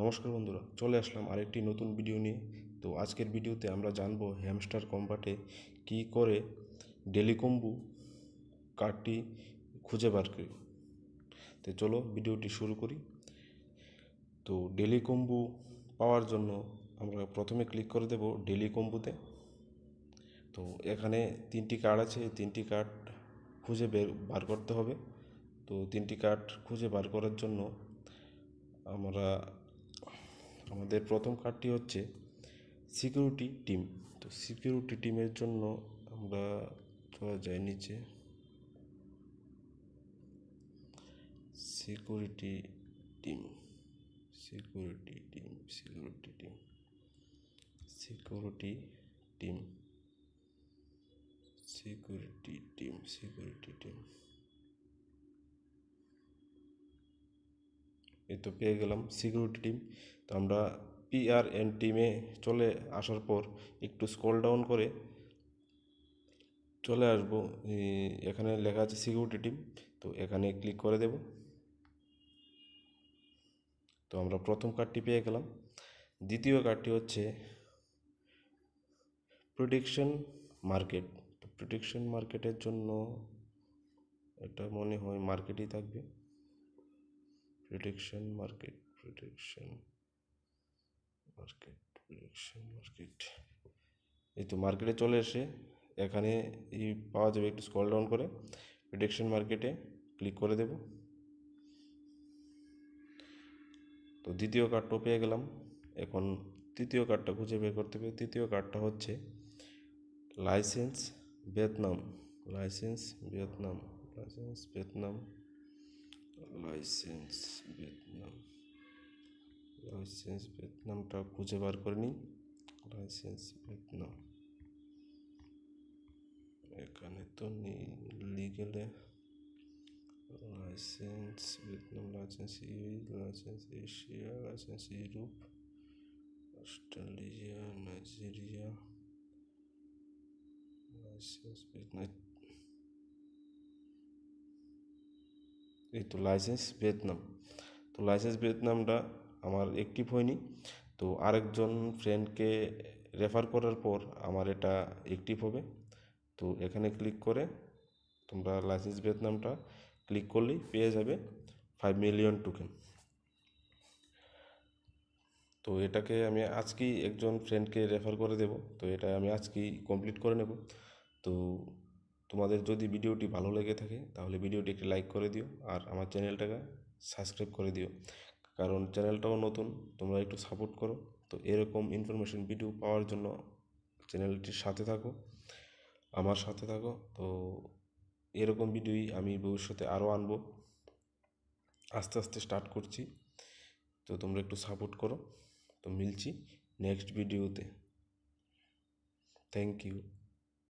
নমস্কার বন্ধুরা, চলে আসলাম আরেকটি নতুন ভিডিও নিয়ে। তো আজকের ভিডিওতে আমরা জানবো হ্যামস্টার কম্পার্টে কী করে ডেলি কম্বো কার্ডটি খুঁজে বার করি। তো চলো ভিডিওটি শুরু করি। তো ডেলি কম্বো পাওয়ার জন্য আমরা প্রথমে ক্লিক করে দেব ডেলি কম্বোতে। তো এখানে তিনটি কার্ড আছে, এই তিনটি কার্ড খুঁজে বার করতে হবে। তো তিনটি কার্ড খুঁজে বার করার জন্য আমাদের প্রথম কার্ডটি হচ্ছে সিকিউরিটি টিম। তো সিকিউরিটি টিমের জন্য আমরা চলে যাই নিচে, security team security team security team security team security team security team এই তো পেয়ে গেলাম সিকিউরিটি টিম। তো আমরা PRN টিমে চলে আসার পর একটু স্ক্রল ডাউন করে চলে আসব, এখানে লেখা আছে সিকিউরিটি টিম। তো এখানে ক্লিক করে দেব। তো আমরা প্রথম কার্ডটি পেয়ে গেলাম। দ্বিতীয় কার্ডটি হচ্ছে প্রেডিকশন মার্কেট। তো প্রেডিকশন মার্কেটের জন্য এটা মনে হয় মার্কেটই থাকবে। প্রেডিকশন মার্কেট এই তো মার্কেটে চলে এসে এখানে পাওয়া যাবে। একটু স্ক্রল ডাউন করে প্রেডিকশন মার্কেটে ক্লিক করে দেব। তো দ্বিতীয় কার্ডটাও পেয়ে গেলাম। এখন তৃতীয় কার্ডটা খুঁজে বের করতে হবে। তৃতীয় কার্ডটা হচ্ছে লাইসেন্স ভিয়েতনাম। ভিয়েতনামটা খুঁজে বার করে নিই। লাইসেন্স ভিয়েতনাম, এখানে তো নেই লিগেলে। License Vietnam, license license Asia, license Europe, Australia, Nigeria, license Vietnam. এই তো লাইসেন্স ভিয়েতনাম। তো লাইসেন্স ভিয়েতনামটা আমার অ্যাক্টিভ হয়নি। তো আরেকজন ফ্রেন্ডকে রেফার করার পর আমার এটা অ্যাক্টিভ হবে। তো এখানে ক্লিক করে তোমরা লাইসেন্স ভিয়েতনামটা ক্লিক করলেই পেয়ে যাবে 5 মিলিয়ন টোকেন। তো এটাকে আমি আজকেই একজন ফ্রেন্ডকে রেফার করে দেব। তো এটা আমি আজকেই কমপ্লিট করে নেব। তো তোমাদের যদি ভিডিওটি ভালো লেগে থাকে তাহলে ভিডিওটি একটি লাইক করে দিও, আর আমার চ্যানেলটাকে সাবস্ক্রাইব করে দিও, কারণ চ্যানেলটাও নতুন, তোমরা একটু সাপোর্ট করো। তো এরকম ইনফরমেশন ভিডিও পাওয়ার জন্য চ্যানেলটির সাথে থাকো, আমার সাথে থাকো। তো এরকম ভিডিওই আমি ভবিষ্যতে আরও আনবো, আস্তে আস্তে স্টার্ট করছি। তো তোমরা একটু সাপোর্ট করো। তো মিলছি নেক্সট ভিডিওতে। Thank you.